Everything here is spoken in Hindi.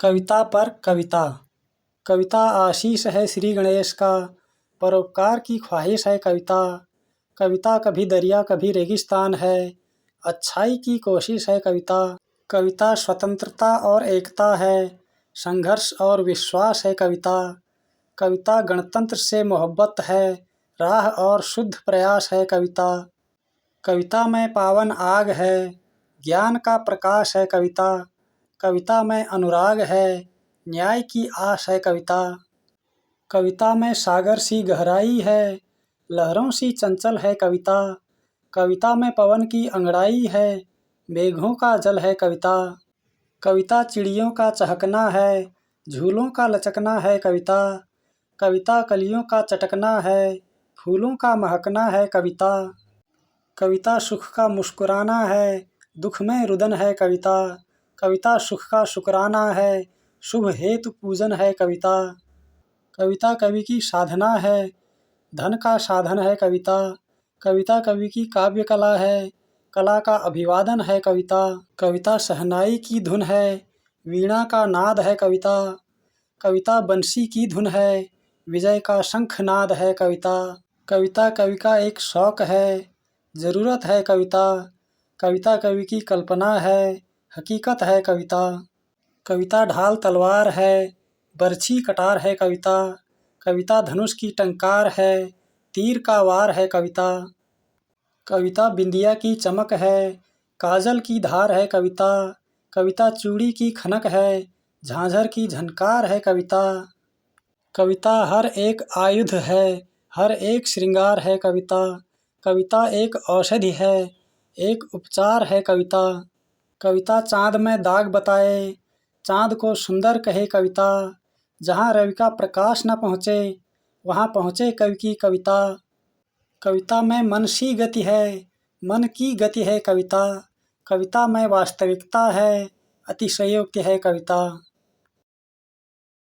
कविता पर कविता। कविता आशीष है श्री गणेश का, परोपकार की ख्वाहिश है कविता। कविता कभी दरिया कभी रेगिस्तान है, अच्छाई की कोशिश है कविता। कविता स्वतंत्रता और एकता है, संघर्ष और विश्वास है कविता। कविता गणतंत्र से मोहब्बत है, राह और शुद्ध प्रयास है कविता। कविता में पावन आग है, ज्ञान का प्रकाश है कविता। कविता में अनुराग है, न्याय की आस है कविता। कविता में सागर सी गहराई है, लहरों सी चंचल है कविता। कविता में पवन की अंगड़ाई है, मेघों का जल है कविता। कविता चिड़ियों का चहकना है, झूलों का लचकना है कविता। कविता कलियों का चटकना है, फूलों का महकना है कविता। कविता सुख का मुस्कुराना है, दुख में रुदन है कविता। कविता सुख का शुक्राना है, शुभ हेतु पूजन है कविता। कविता कवि की साधना है, धन का साधन है कविता। कविता कवि की काव्य कला है, कला का अभिवादन है कविता। कविता शहनाई की धुन है, वीणा का नाद है कविता। कविता बंसी की धुन है, विजय का शंखनाद है कविता। कविता कवि का एक शौक है, ज़रूरत है कविता। कविता कवि की कल्पना है, हकीकत है कविता। कविता ढाल तलवार है, बरछी कटार है कविता। कविता धनुष की टंकार है, तीर का वार है कविता। कविता बिंदिया की चमक है, काजल की धार है कविता। कविता चूड़ी की खनक है, झांझर की झनकार है कविता। कविता हर एक आयुध है, हर एक श्रृंगार है कविता। कविता एक औषधि है, एक उपचार है कविता। कविता चाँद में दाग बताए, चाँद को सुंदर कहे कविता। जहाँ रवि का प्रकाश न पहुँचे, वहाँ पहुँचे कवि की कविता। कविता में मन सी गति है, मन की गति है कविता। कविता में वास्तविकता है, अतिशयोक्ति है कविता।